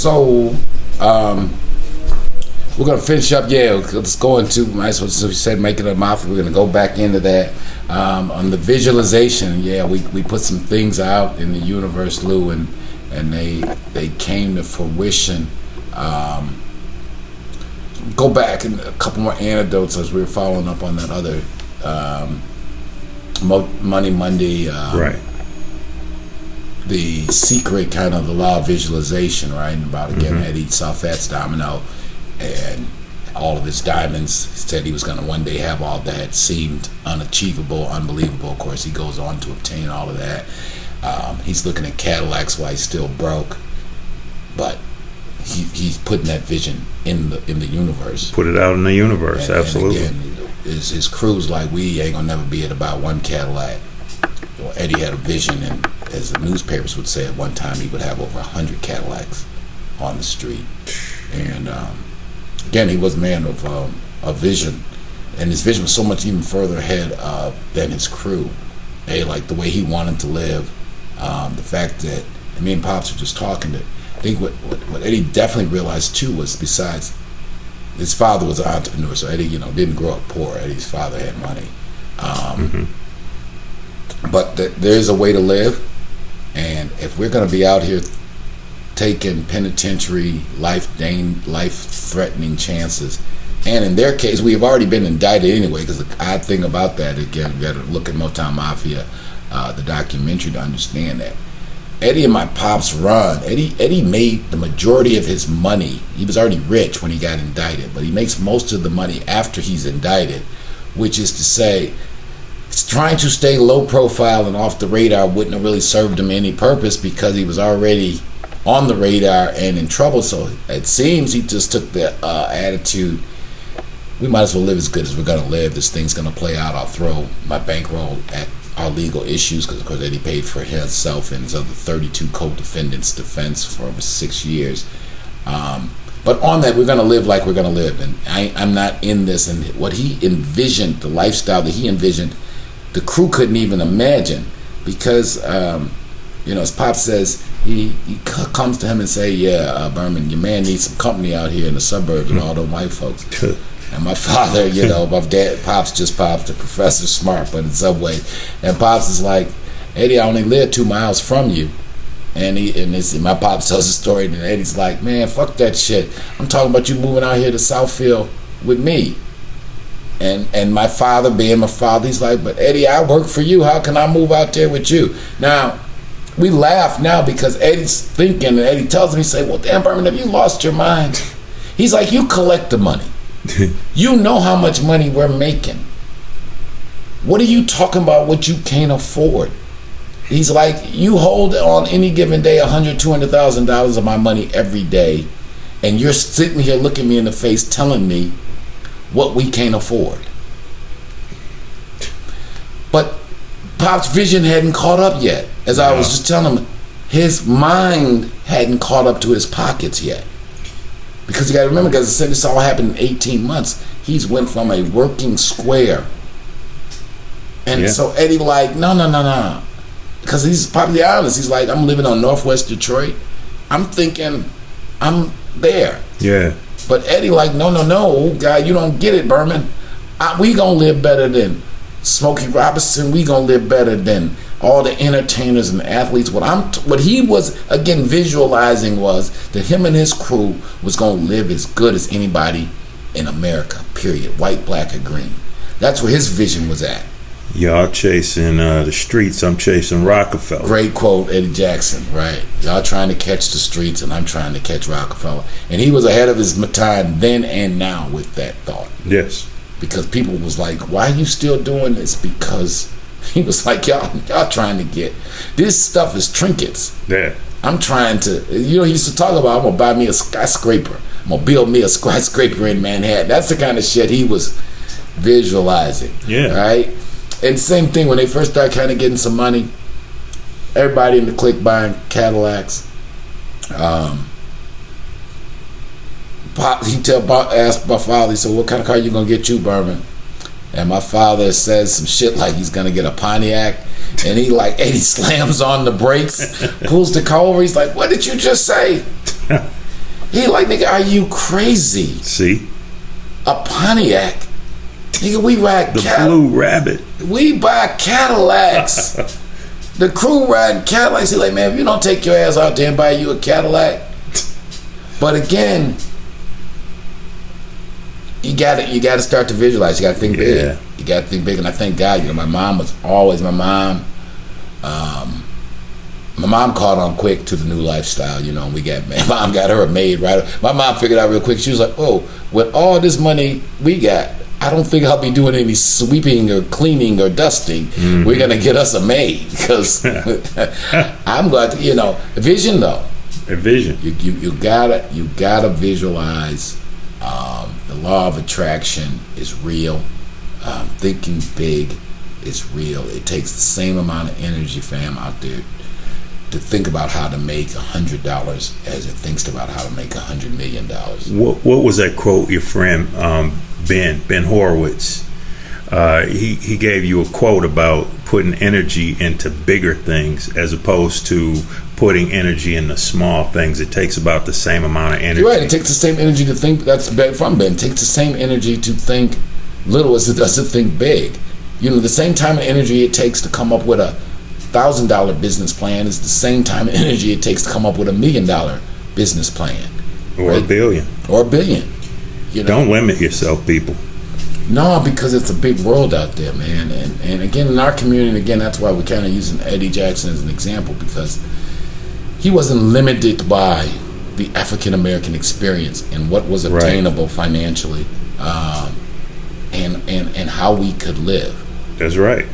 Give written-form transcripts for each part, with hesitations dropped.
So, we're gonna finish up. Yeah, let's go into. So we said making a mafia. We're gonna go back into that on the visualization. Yeah, we put some things out in the universe, Lou, and they came to fruition. Go back and a couple more anecdotes as we were following up on that other Money Monday. Right. The secret kind of the law of visualization, right? And about again, Eddie saw Fats Domino and all of his diamonds. He said he was going to one day have all that. Seemed unachievable, unbelievable. Of course, he goes on to obtain all of that. He's looking at Cadillacs while he's still broke, but he's putting that vision in the universe. Put it out in the universe, absolutely. And again, his crew's like, we ain't gonna never be at about one Cadillac. Well, Eddie had a vision, and as the newspapers would say, at one time he would have over 100 Cadillacs on the street. And again, he was a man of a vision, and his vision was so much even further ahead than his crew. Like the way he wanted to live, the fact that, and me and Pops were just talking, that I think what Eddie definitely realized too was, besides his father was an entrepreneur, so Eddie, didn't grow up poor. Eddie's father had money. But there's a way to live, and if we're going to be out here taking penitentiary, life-threatening chances, and in their case, we have already been indicted anyway, because the odd thing about that, again, you got to look at Motown Mafia, the documentary, to understand that. Eddie and my pops run. Eddie made the majority of his money. He was already rich when he got indicted, but he makes most of the money after he's indicted, which is to say, trying to stay low profile and off the radar wouldn't have really served him any purpose, because he was already on the radar and in trouble. So it seems he just took the attitude, we might as well live as good as we're going to live. This thing's going to play out. I'll throw my bankroll at our legal issues, because of course Eddie paid for himself and his other 32 co-defendants' defense for over 6 years. But on that, we're going to live like we're going to live, and I'm not in this. And what he envisioned, the lifestyle that he envisioned, the crew couldn't even imagine, because as Pop says, he comes to him and say, Berman, your man needs some company out here in the suburbs with all the white folks. And my father, my dad, Pops just Pops, the Professor Smart, but in some ways. And Pops is like, Eddie, I only live 2 miles from you. And my Pops tells the story, and Eddie's like, man, fuck that shit. I'm talking about you moving out here to Southfield with me. And my father, being my father, he's like, but Eddie, I work for you. How can I move out there with you? Now, we laugh now because Eddie's thinking, and Eddie tells him, he say, well, damn, Berman, have you lost your mind? He's like, you collect the money. You know how much money we're making. What are you talking about what you can't afford? He's like, you hold on any given day $100,000, $200,000 of my money every day, and you're sitting here looking me in the face telling me what we can't afford. But Pop's vision hadn't caught up yet. As I was just telling him, his mind hadn't caught up to his pockets yet. Because you got to remember, because this all happened in 18 months. He's went from a working square. And so Eddie like, no. Because he's probably honest. He's like, I'm living on Northwest Detroit. I'm thinking I'm there. Yeah. But Eddie like, no, guy, you don't get it, Berman. We gonna live better than Smokey Robinson. We gonna live better than all the entertainers and athletes. What he was again visualizing was that him and his crew was gonna live as good as anybody in America. Period. White, black, or green. That's where his vision was at. Y'all chasing the streets, I'm chasing Rockefeller. Great quote, Eddie Jackson, right? Y'all trying to catch the streets and I'm trying to catch Rockefeller. And he was ahead of his time then and now with that thought. Yes. Because people was like, why are you still doing this? Because he was like, y'all trying to get, this stuff is trinkets. Yeah. I'm trying to, he used to talk about, I'm going to buy me a skyscraper. I'm going to build me a skyscraper in Manhattan. That's the kind of shit he was visualizing. Yeah. Right? And same thing, when they first started kind of getting some money, everybody in the clique buying Cadillacs. Asked my father, he said, what kind of car you going to get you, Berman? And my father says some shit like he's going to get a Pontiac. And he slams on the brakes, pulls the car over. He's like, what did you just say? He like, nigga, are you crazy? See? A Pontiac? Nigga, we ride The Blue Rabbit. We buy Cadillacs. The crew riding Cadillacs. He like, man, if you don't take your ass out there and buy you a Cadillac. But again, you gotta start to visualize. You gotta think big. You gotta think big. And I thank God, my mom was always my mom. My mom caught on quick to the new lifestyle, and my mom got her a maid, right? My mom figured out real quick. She was like, oh, with all this money we got, I don't think I'll be doing any sweeping or cleaning or dusting. Mm-hmm. We're going to get us a maid because I'm glad to, vision though. A vision. You gotta visualize. The law of attraction is real. Thinking big is real. It takes the same amount of energy, fam, out there to think about how to make $100 as it thinks about how to make $100 million. What was that quote your friend Ben Horowitz? He gave you a quote about putting energy into bigger things as opposed to putting energy in the small things. It takes about the same amount of energy. You're right. It takes the same energy to think. That's from Ben. It takes the same energy to think little as it does to think big. The same time and energy it takes to come up with a $1,000 business plan is the same time and energy it takes to come up with $1 million business plan. Or right? Or a billion. Don't limit yourself, people. No, because it's a big world out there, man. And again, in our community, again, that's why we're kind of using Eddie Jackson as an example, because he wasn't limited by the African American experience and what was obtainable financially, and how we could live. That's right.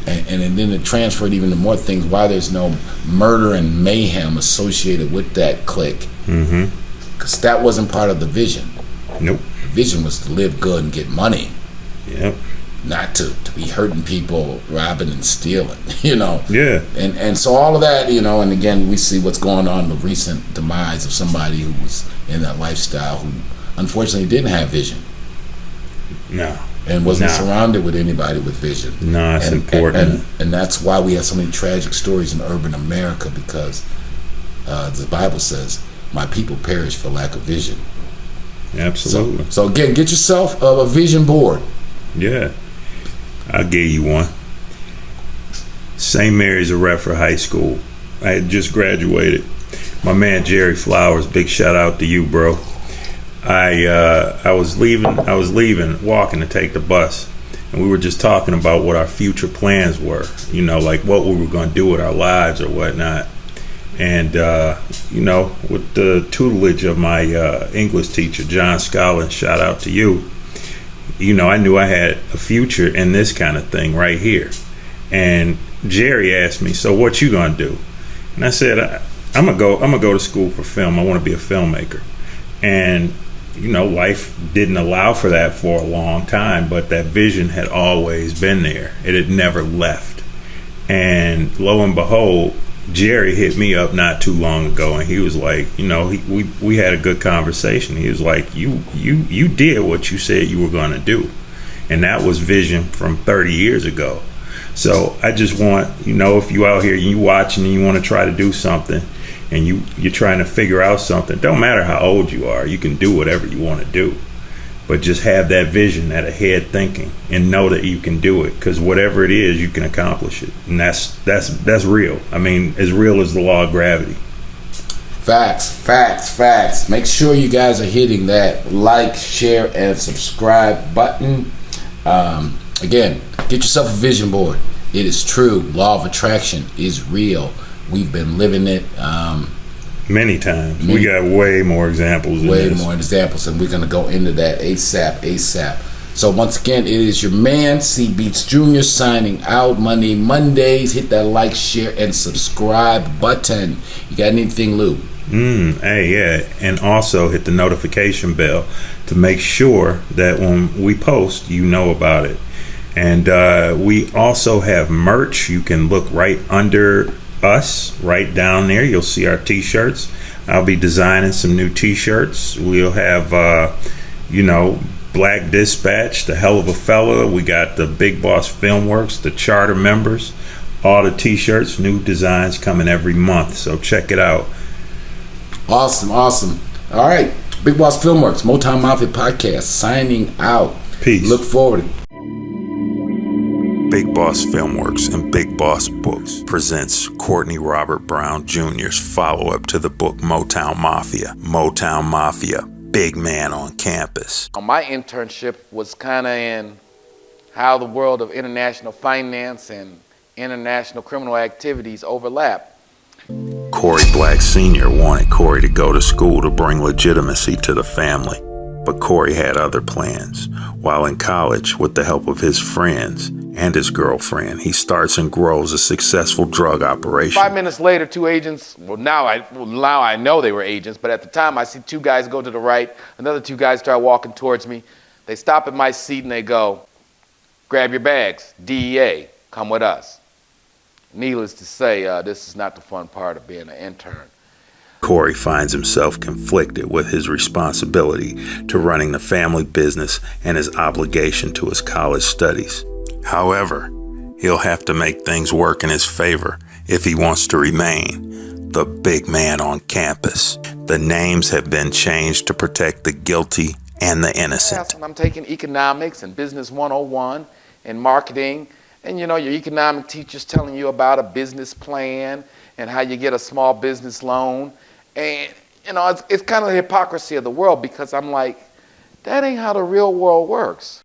And then it transferred even to more things. Why there's no murder and mayhem associated with that clique? Because that wasn't part of the vision. Nope. The vision was to live good and get money. Yep. Not to be hurting people, robbing and stealing. Yeah. And so all of that, and again, we see what's going on, the recent demise of somebody who was in that lifestyle who unfortunately didn't have vision. No. And wasn't surrounded with anybody with vision. No, it's important. And that's why we have so many tragic stories in urban America, because the Bible says, my people perish for lack of vision. Absolutely. So again, get yourself a vision board. Yeah. I'll give you one. St. Mary's of Redford High School. I had just graduated. My man Jerry Flowers, big shout out to you, bro. I was leaving, walking to take the bus, and we were just talking about what our future plans were, like what we were going to do with our lives or whatnot. And with the tutelage of my English teacher, John Scotland, shout out to you. I knew I had a future in this kind of thing right here. And Jerry asked me, so what you gonna do? And I said, I'm gonna go to school for film. I want to be a filmmaker. And life didn't allow for that for a long time, but that vision had always been there. It had never left. And lo and behold, Jerry hit me up not too long ago, and he was like, we had a good conversation. He was like, you did what you said you were going to do, and that was vision from 30 years ago. So I just want, if you out here and you watching and you want to try to do something, and you're trying to figure out something, don't matter how old you are, you can do whatever you want to do. But just have that vision, that ahead thinking, and know that you can do it, because whatever it is, you can accomplish it. And that's real. I mean, as real as the law of gravity. Facts. Make sure you guys are hitting that like, share, and subscribe button. Again, get yourself a vision board. It is true. Law of attraction is real. We've been living it. Many times. We got way more examples. More examples, and we're going to go into that ASAP. So once again, it is your man, C Beats Jr. signing out. Mondays. Hit that like, share, and subscribe button. You got anything, Lou? Hey, yeah. And also hit the notification bell to make sure that when we post, you know about it. And we also have merch. You can look right under us, right down there. You'll see our t-shirts. I'll be designing some new t-shirts. We'll have Black Dispatch, the Hell of a Fella. We got the Big Boss Filmworks, the charter members, all the t-shirts, new designs coming every month, so check it out. Awesome. All right. Big Boss Filmworks, Motown Mafia podcast, signing out. Peace. Look forward. Big Boss Filmworks and Big Boss Books presents Courtney Robert Brown Jr.'s follow-up to the book Motown Mafia. Motown Mafia, big man on campus. My internship was kind of in how the world of international finance and international criminal activities overlap. Corey Black Sr. wanted Corey to go to school to bring legitimacy to the family, but Corey had other plans. While in college, with the help of his friends and his girlfriend, he starts and grows a successful drug operation. 5 minutes later, two agents, now I know they were agents, but at the time I see two guys go to the right, another two guys start walking towards me. They stop at my seat and they go, "Grab your bags, DEA, come with us." Needless to say, this is not the fun part of being an intern. Corey finds himself conflicted with his responsibility to running the family business and his obligation to his college studies. However, he'll have to make things work in his favor if he wants to remain the big man on campus. The names have been changed to protect the guilty and the innocent. I'm taking economics and business 101 and marketing, and you know, your economic teacher's telling you about a business plan and how you get a small business loan. And, you know, it's kind of the hypocrisy of the world, because I'm like, that ain't how the real world works.